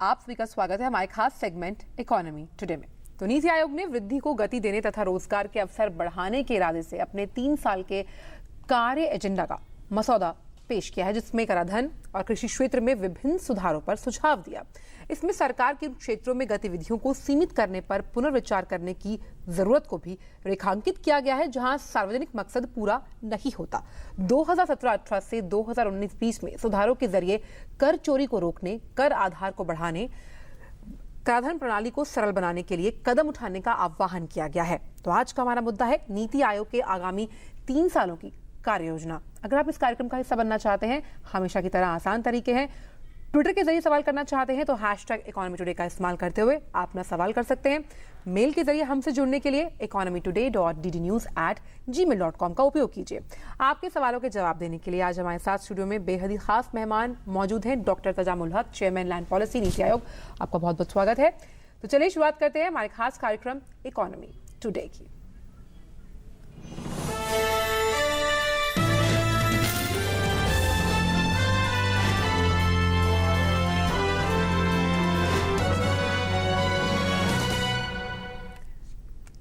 आप सभी का स्वागत है हमारे खास सेगमेंट इकोनॉमी टुडे में। तो नीति आयोग ने वृद्धि को गति देने तथा रोजगार के अवसर बढ़ाने के इरादे से अपने 3 साल के कार्य एजेंडा का मसौदा पेश किया है, जिसमें कराधान और कृषि क्षेत्र में विभिन्न सुधारों पर सुझाव दिया। इसमें सरकार के क्षेत्रों में गतिविधियों को सीमित करने पर पुनर्विचार करने की जरूरत को भी रेखांकित किया गया है, जहां सार्वजनिक मकसद पूरा नहीं होता। 2017-18 से 2019-20 में सुधारों के जरिए कर चोरी को रोकने, कर आधार को बढ़ाने, कराधान प्रणाली को सरल बनाने के लिए कदम उठाने का आह्वान किया गया है। तो आज का हमारा मुद्दा है नीति आयोग के आगामी 3 सालों की कार्य योजना। अगर आप इस कार्यक्रम का हिस्सा बनना चाहते हैं, हमेशा की तरह आसान तरीके हैं। ट्विटर के जरिए सवाल करना चाहते हैं तो #economytoday का इस्तेमाल करते हुए आप अपना सवाल कर सकते हैं। मेल के जरिए हमसे जुड़ने के लिए economytoday.ddnews@gmail.com का उपयोग कीजिए। आपके सवालों के जवाब देने के लिए आज हमारे साथ स्टूडियो में बेहद ही खास मेहमान मौजूद हैं। डॉक्टर तजामुल हक, chairman land policy NITI Aayog, आपका बहुत बहुत स्वागत है। तो चलिए शुरुआत करते हैं हमारे खास कार्यक्रम इकोनॉमी टुडे की।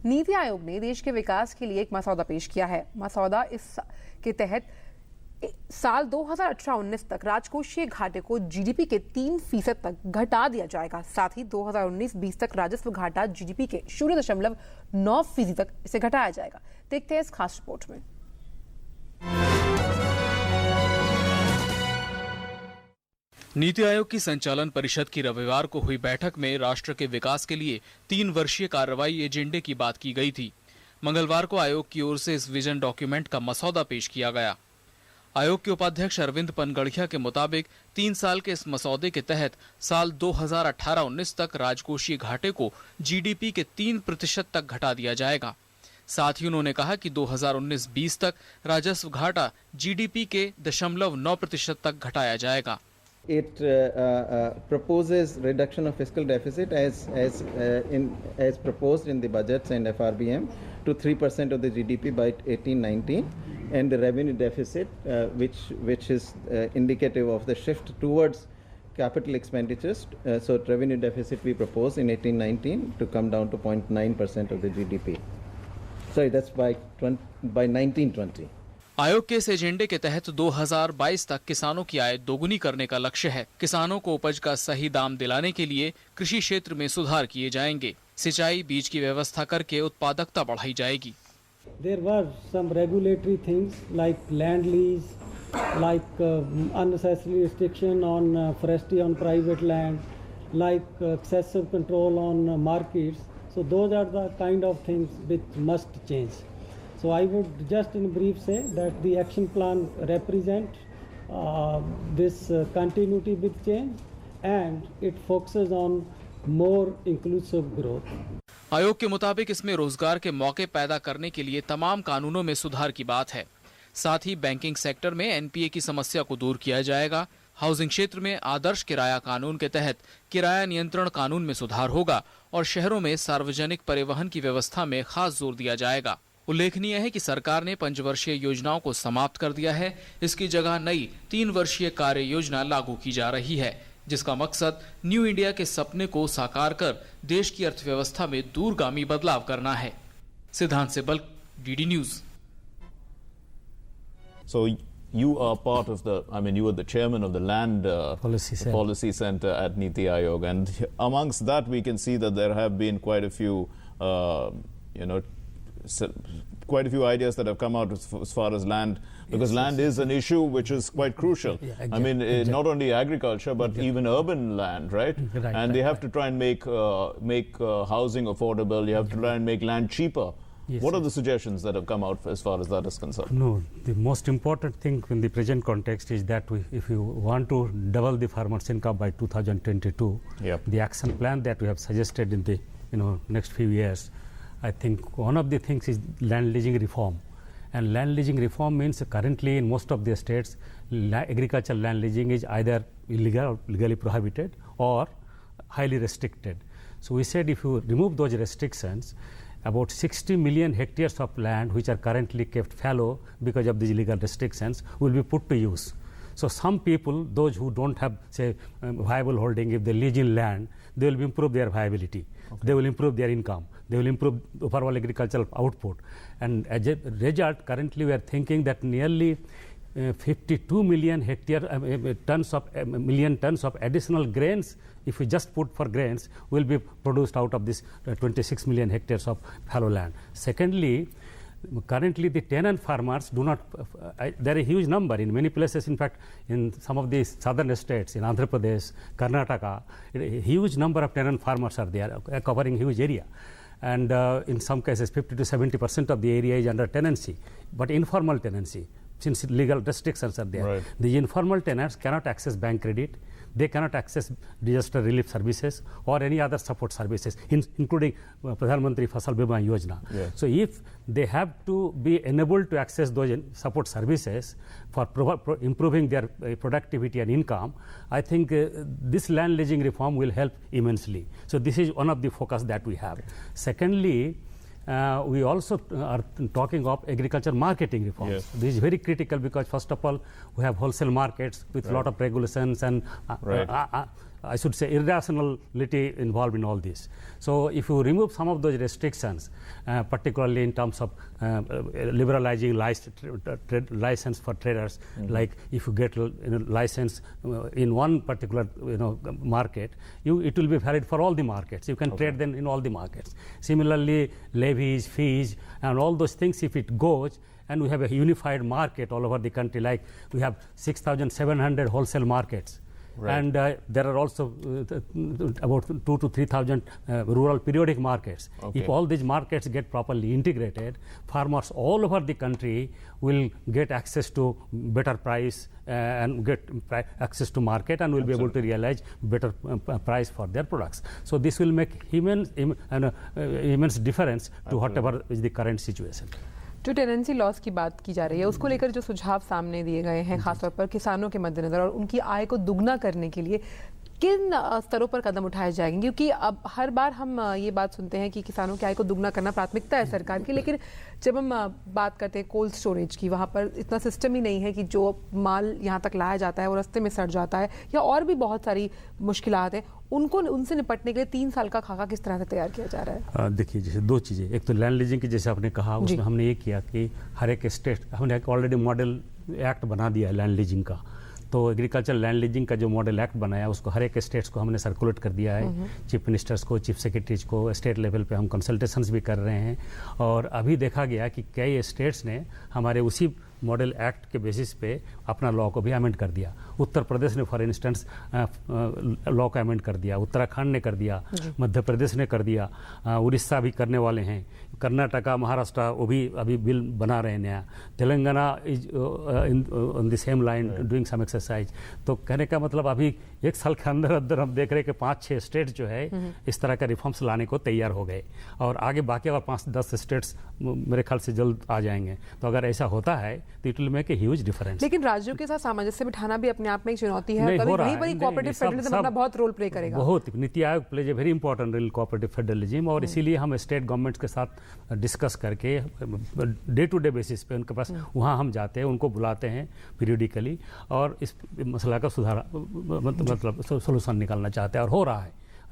नीति आयोग ने देश के विकास के लिए एक मसौदा पेश किया है। मसौदा इस के तहत साल 2018-19 तक राजकोषीय घाटे को जीडीपी के 3% तक घटा दिया जाएगा। साथ ही 2019-20 तक राजस्व घाटा जीडीपी के 0.9% तक इसे घटाया जाएगा। देखते हैं इस खास रिपोर्ट में। नीति आयोग की संचालन परिषद की रविवार को हुई बैठक में राष्ट्र के विकास के लिए 3 वर्षीय कार्रवाई एजेंडे की बात की गई थी। मंगलवार को आयोग की ओर से इस विजन डॉक्यूमेंट का मसौदा पेश किया गया। आयोग के उपाध्यक्ष अरविंद पनगड़िया के मुताबिक 3 साल के इस मसौदे के तहत साल 2018-19 तक राजकोषीय घाटे को जीडीपी के 3% तक घटा दिया जाएगा। साथ ही उन्होंने कहा कि 2019-20 तक राजस्व घाटा जीडीपी के 0.9% तक घटाया जाएगा। It proposes reduction of fiscal deficit as proposed in the budgets and FRBM to 3% of the GDP by 18-19, and the revenue deficit, which is indicative of the shift towards capital expenditures. So revenue deficit we propose in 18-19 to come down to 0.9% of the GDP. Sorry, that's by 1920. आयोग के इस एजेंडे के तहत 2022 तक किसानों की आय दोगुनी करने का लक्ष्य है। किसानों को उपज का सही दाम दिलाने के लिए कृषि क्षेत्र में सुधार किए जाएंगे। सिंचाई, बीज की व्यवस्था करके उत्पादकता बढ़ाई जाएगी। There were some regulatory things like land lease, like unnecessary restriction on forestry on private land, like excessive control on markets. So those are the kind of things which must change. So I would just in brief say that the action plan represents this continuity with change, and it focuses on more inclusive growth. आयोग के मुताबिक इसमें रोजगार के मौके पैदा करने के लिए तमाम कानूनों में सुधार की बात है। साथ ही बैंकिंग सेक्टर में एनपीए की समस्या को दूर किया जाएगा। हाउसिंग क्षेत्र में आदर्श किराया कानून के तहत किराया नियंत्रण कानून में सुधार होगा और शहरों में सार्वजनिक परिवहन की व्यवस्था में खास जोर दिया जाएगा। उल्लेखनीय है कि सरकार ने 5 वर्षीय योजनाओं को समाप्त कर दिया है। इसकी जगह नई 3 वर्षीय कार्य योजना लागू की जा रही है, जिसका मकसद न्यू इंडिया के सपने को साकार कर देश की अर्थव्यवस्था में दूरगामी बदलाव करना है। Siddhant Sebal, DD news. So you are part of the, you are the chairman of the land policy center at Niti Aayog, and amongst that we can see that there have been quite a few ideas that have come out as far as land, because land is an issue which is quite crucial. Yeah, exactly. Not only agriculture but even urban land, right? And they have to try and make housing affordable. You have to try and make land cheaper. Yes, what are the suggestions that have come out as far as that is concerned? No, the most important thing in the present context is that if you want to double the farmers' income by 2022, the action plan that we have suggested in the next few years, I think one of the things is land leasing reform. And land leasing reform means currently in most of the states, agricultural land leasing is either legally prohibited or highly restricted. So we said if you remove those restrictions, about 60 million hectares of land which are currently kept fallow because of these illegal restrictions will be put to use. So some people, those who don't have, say, viable holding, if they lease in land, they will improve their viability. Okay. They will improve their income. They will improve overall agricultural output. And as a result, currently we are thinking that nearly 52 million tons of additional grains, if we just put for grains, will be produced out of this 26 million hectares of fallow land. Secondly, currently the tenant farmers do not, there are a huge number in many places. In fact, in some of these southern states, in Andhra Pradesh, Karnataka, a huge number of tenant farmers are there, covering huge area. And in some cases, 50 to 70% of the area is under tenancy, but informal tenancy, since legal restrictions are there. Right. The informal tenants cannot access bank credit. They cannot access disaster relief services or any other support services, including Pradhan Mantri Fasal Bima Yojana. Yeah. So if they have to be enabled to access those support services for improving their productivity and income, I think this land leasing reform will help immensely. So this is one of the focus that we have. Secondly, we also are talking of agriculture marketing reforms. Yes. This is very critical because, first of all, we have wholesale markets with a lot of regulations and I should say irrationality involved in all this. So if you remove some of those restrictions, particularly in terms of liberalizing license for traders, like if you get license in one particular market, it will be valid for all the markets. You can trade them in all the markets. Similarly, levies, fees, and all those things, if it goes, and we have a unified market all over the country, like we have 6,700 wholesale markets. Right. And there are also about 2,000 to 3,000 rural periodic markets. Okay. If all these markets get properly integrated, farmers all over the country will get access to better price and get access to market and will be able to realize better price for their products. So this will make immense difference to whatever is the current situation. जो tenancy loss की बात की जा रही है, उसको लेकर जो सुझाव सामने दिए गए हैं, खासतौर पर किसानों के मद्देनजर और उनकी आय को दुगना करने के लिए किन स्तरों पर कदम उठाए जाएंगे? क्योंकि अब हर बार हम ये बात सुनते हैं कि किसानों की आय को दुगना करना प्राथमिकता है सरकार की, लेकिन जब हम बात करते हैं कोल्ड स्टोरेज की, वहाँ पर इतना सिस्टम ही नहीं है कि जो माल यहाँ तक लाया जाता है वो रास्ते में सड़ जाता है, या और भी बहुत सारी मुश्किलात हैं, उनसे निपटने के लिए 3 साल का खाका किस तरह से तैयार किया जा रहा है? देखिए, जैसे दो चीज़ें, एक तो लैंड लीजिंग की जैसे आपने कहा, उसमें हमने ये किया कि हर एक स्टेट, हमने ऑलरेडी मॉडल एक्ट बना दिया है लैंड लीजिंग का। तो एग्रीकल्चर लैंड लीजिंग का जो मॉडल एक्ट बनाया, उसको हर एक स्टेट्स को हमने सर्कुलेट कर दिया है, चीफ मिनिस्टर्स को, चीफ सेक्रेटरीज को, स्टेट लेवल पे हम कंसल्टेशंस भी कर रहे हैं। और अभी देखा गया कि कई स्टेट्स ने हमारे उसी मॉडल एक्ट के बेसिस पे अपना लॉ को भी अमेंड कर दिया। उत्तर प्रदेश ने फॉर इंस्टेंस लॉ को अमेंड कर दिया, उत्तराखंड ने कर दिया, मध्य प्रदेश ने कर दिया, उड़ीसा भी करने वाले हैं, कर्नाटका, महाराष्ट्र वो भी अभी बिल बना रहे हैं नया, Telangana is on the same line doing some exercise. तो कहने का मतलब अभी 1 साल के अंदर अंदर हम देख रहे हैं कि 5-6 स्टेट जो है इस तरह का रिफॉर्म्स लाने को तैयार हो गए, और आगे बाकी और 5-10 स्टेट्स मेरे ख्याल से जल्द आ जाएंगे। तो अगर ऐसा होता है तो it will make a huge difference. लेकिन राज्यों के साथ सामंजस्य बिठाना भी अपने आप में एक चुनौती है, कभी वहीं पर कोऑपरेटिव फेडरलिज्म अपना बहुत रोल प्ले करेगा। बहुत, NITI Aayog plays a very important role cooperative federalism, और इसीलिए हम स्टेट गवर्नमेंट्स के साथ डिस्कस करके डे टू डे बेसिस पे उनके पास वहाँ हम जाते हैं, उनको बुलाते हैं पीरियडिकली, और इस मसला का सुधार मतलब सोल्यूशन निकालना चाहते हैं, और हो रहा है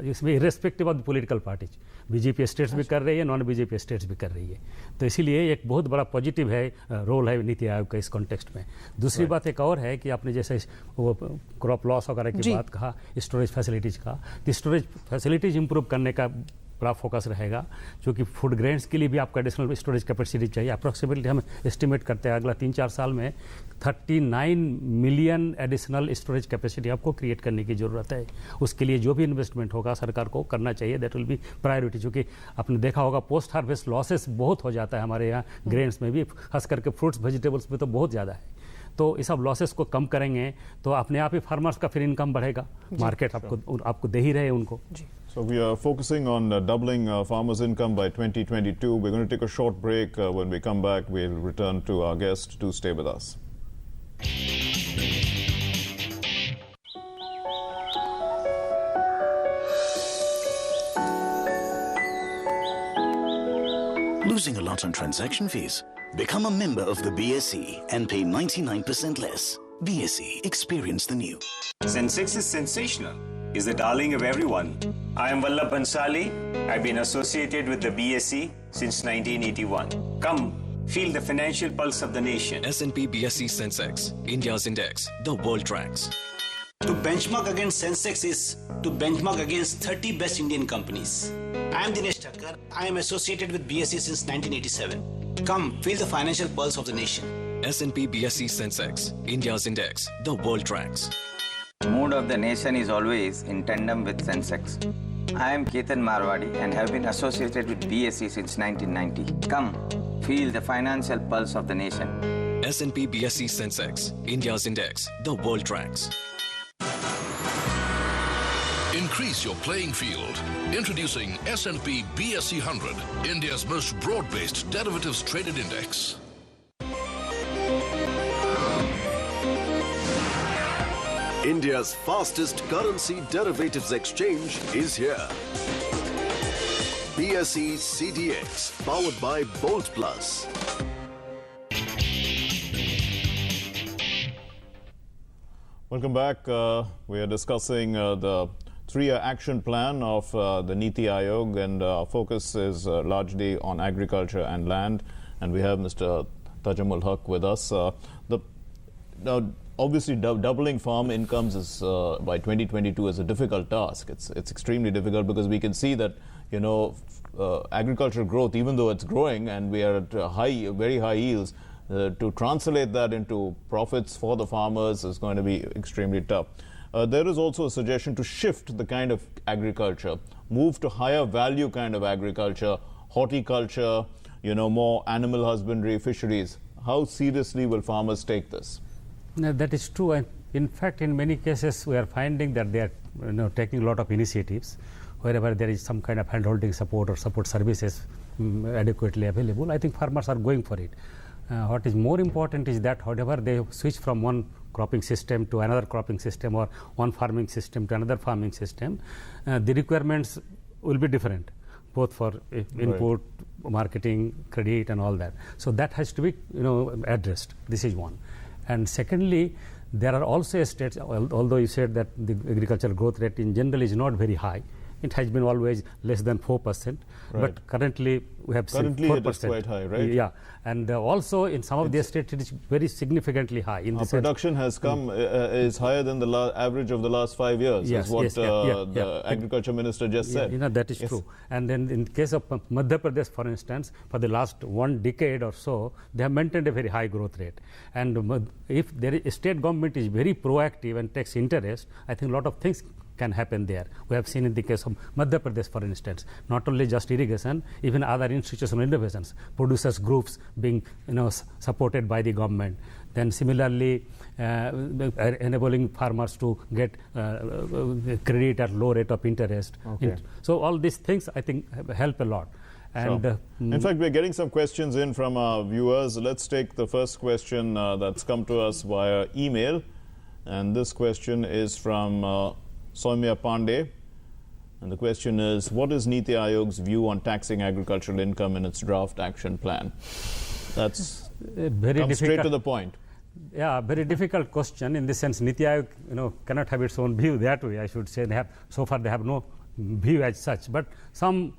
इसमें irrespective of the political parties. BJP states भी कर रही है, नॉन बीजेपी स्टेट्स भी कर रही है। तो इसीलिए एक बहुत बड़ा पॉजिटिव है रोल है नीति आयोग का इस कॉन्टेक्स्ट में। दूसरी बात एक और है कि आपने जैसे वो क्रॉप लॉस वगैरह की बात कहा, स्टोरेज फैसिलिटीज़ का, तो स्टोरेज फैसिलिटीज़ इंप्रूव करने का बड़ा फोकस रहेगा, क्योंकि फूड ग्रेन्स के लिए भी आपको एडिशनल स्टोरेज कैपेसिटी चाहिए। अप्रॉक्सीमेटली हम एस्टिमेट करते हैं अगला 3-4 साल में 39 मिलियन एडिशनल स्टोरेज कैपेसिटी आपको क्रिएट करने की ज़रूरत है। उसके लिए जो भी इन्वेस्टमेंट होगा सरकार को करना चाहिए, दैट विल बी प्रायोरिटी। क्योंकि आपने देखा होगा पोस्ट हार्वेस्ट लॉसेस बहुत हो जाता है हमारे यहाँ ग्रेन्स में भी, खास करके फ्रूट्स वेजिटेबल्स में तो बहुत ज़्यादा है। तो इस सब लॉसेस को कम करेंगे तो अपने आप ही फार्मर्स का फिर इनकम बढ़ेगा, मार्केट आपको दे ही रहे उनको। So we are focusing on doubling farmers' income by 2022. We're going to take a short break. When we come back, we'll return to our guest. Do stay with us. Losing a lot on transaction fees? Become a member of the BSE and pay 99% less. BSE, experience the new. Sensex is sensational, is the darling of everyone. I am Vallabh Bansali. I've been associated with the BSE since 1981. Come, feel the financial pulse of the nation. S&P BSE Sensex, India's index, the world tracks. To benchmark against Sensex is to benchmark against 30 best Indian companies. I am Dinesh Thakkar. I am associated with BSE since 1987. Come, feel the financial pulse of the nation. S&P BSE Sensex, India's index, the world tracks. The mood of the nation is always in tandem with Sensex. I am Ketan Marwadi and have been associated with BSE since 1990. Come, feel the financial pulse of the nation. S&P BSE Sensex, India's index, the world tracks. Increase your playing field. Introducing S&P BSE 100, India's most broad-based derivatives traded index. India's fastest currency derivatives exchange is here. BSE CDX, powered by Bolt Plus. Welcome back. We are discussing the three-year action plan of the Niti Aayog, and our focus is largely on agriculture and land. And we have Mr. Tajamul Haq with us. Now, obviously, doubling farm incomes is by 2022 is a difficult task. It's extremely difficult because we can see that agricultural growth, even though it's growing and we are at very high yields, to translate that into profits for the farmers is going to be extremely tough. There is also a suggestion to shift the kind of agriculture, move to higher value kind of agriculture, horticulture, more animal husbandry, fisheries. How seriously will farmers take this? No, that is true. And in fact, in many cases, we are finding that they are taking a lot of initiatives wherever there is some kind of hand-holding support or support services adequately available. I think farmers are going for it. What is more important is that whatever they switch from one cropping system to another cropping system or one farming system to another farming system, the requirements will be different, both for input, marketing, credit and all that. So that has to be addressed. This is one. And secondly, there are also states, although you said that the agricultural growth rate in general is not very high, it has been always less than 4%, but currently we have seen 4%. It is quite high, right? Yeah, and also in some of the states it is very significantly high. In our production has come is higher than the average of the last 5 years. Yes, is what the agriculture minister just said. That is true. And then in case of Madhya Pradesh, for instance, for the last 1 decade or so, they have maintained a very high growth rate. And if there is, state government is very proactive and takes interest, I think a lot of things can happen there. We have seen in the case of Madhya Pradesh, for instance, not only just irrigation, even other institutional innovations, producers groups being supported by the government. Then similarly, enabling farmers to get credit at low rate of interest. Okay. So all these things, I think, help a lot. And in fact, we're getting some questions in from our viewers. Let's take the first question that's come to us via email. And this question is from Soumya Pandey, and the question is, what is Niti Aayog's view on taxing agricultural income in its draft action plan? That's very straight to the point. Yeah, very difficult question in the sense Niti Aayog cannot have its own view that way. I should say so far they have no view as such, but some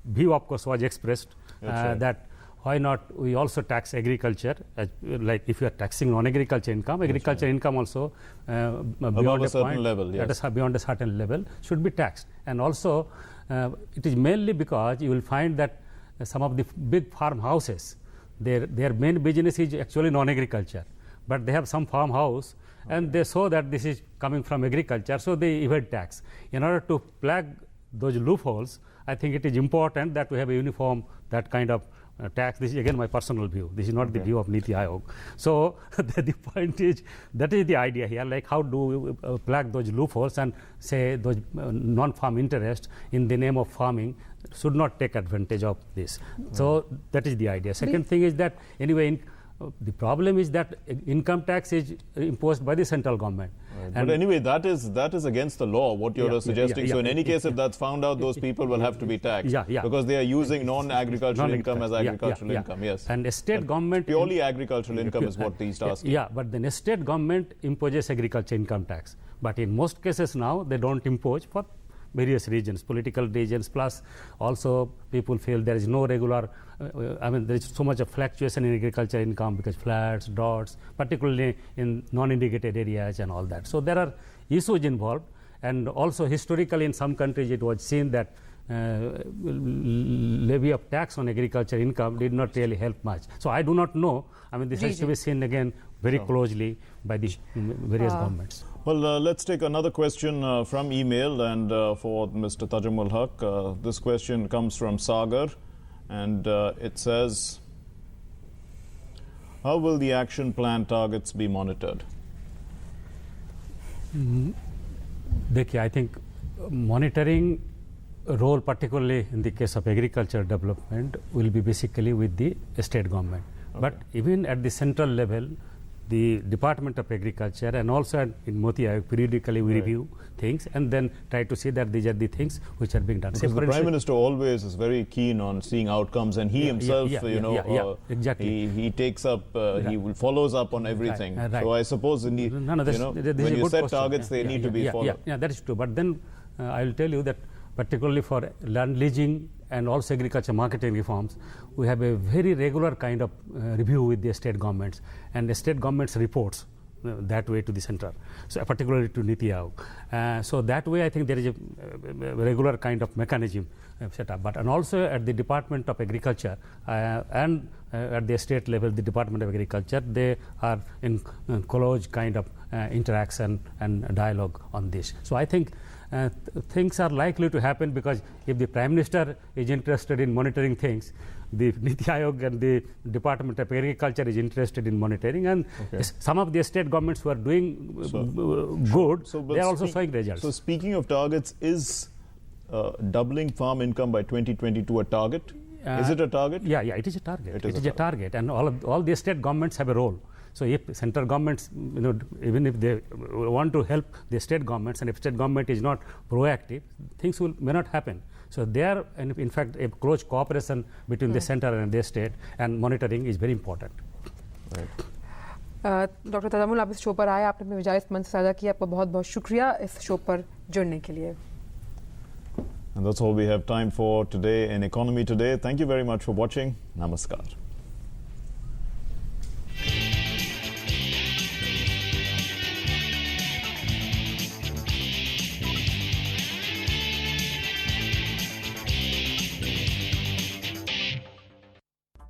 view of course was expressed that why not we also tax agriculture, like if you are taxing non-agriculture income, agriculture income also beyond a certain level, beyond a certain level should be taxed. And also it is mainly because you will find that some of the big farmhouses, their main business is actually non-agriculture, but they have some farmhouse and they saw that this is coming from agriculture, so they evade tax. In order to plug those loopholes, I think it is important that we have a uniform that kind of tax. This is again my personal view. This is not the view of Niti Aayog. So the point is, that is the idea here, like how do we plug those loopholes and say those non-farm interests in the name of farming should not take advantage of this. So that is the idea. Second thing is that anyway The problem is that income tax is imposed by the central government. Right. But anyway, that is against the law, what you're suggesting. So in any case, if that's found out, those people will have to be taxed. Because they are using non-agricultural income as agricultural income. Yes. And a state government... Purely agricultural income is what these tasks. Yeah, but then a state government imposes agriculture income tax. But in most cases now, they don't impose for various reasons, political reasons, plus also people feel there is no regular, there is so much of fluctuation in agriculture income because floods, droughts, particularly in non-irrigated areas and all that. So there are issues involved, and also historically in some countries it was seen that levy of tax on agriculture income did not really help much. So I do not know. This has to be seen again very closely by the various governments. Well, let's take another question from email, and for Mr. Tajamul Haq. This question comes from Sagar, and it says, how will the action plan targets be monitored? I think monitoring role, particularly in the case of agriculture development, will be basically with the state government. Okay. But even at the central level, the Department of Agriculture and also in Moti Ayog, periodically we review things and then try to see that these are the things which are being done. Because the Prime Minister always is very keen on seeing outcomes, and he himself, exactly. he takes up, he follows up on everything. Right. So I suppose when you set targets, they need to be followed. Yeah, that is true. But then I will tell you that particularly for land leasing and also agriculture marketing reforms, we have a very regular kind of review with the state governments, and the state governments reports that way to the center, so particularly to Niti Aayog. So that way I think there is a regular kind of mechanism set up. But and also at the Department of Agriculture and at the state level, the Department of Agriculture, they are in close kind of interaction and dialogue on this. So I think things are likely to happen, because if the Prime Minister is interested in monitoring things, the Niti Aayog and the Department of Agriculture is interested in monitoring, and some of the state governments who are doing good, they are also showing results. So speaking of targets, is doubling farm income by 2022 a target? Is it a target? Yeah, it is a target. It is a target, and all the state governments have a role. So if central governments, even if they want to help the state governments, and if state government is not proactive, things may not happen. So there, and in fact, a close cooperation between the center and the state and monitoring is very important. Right. Doctor Tajamul, आप इस show पर आए, आपने अपने विचार इस मंच से साझा किया, आपका बहुत बहुत शुक्रिया इस शो पर जुड़ने के लिए. And that's all we have time for today in Economy Today. Thank you very much for watching. Namaskar.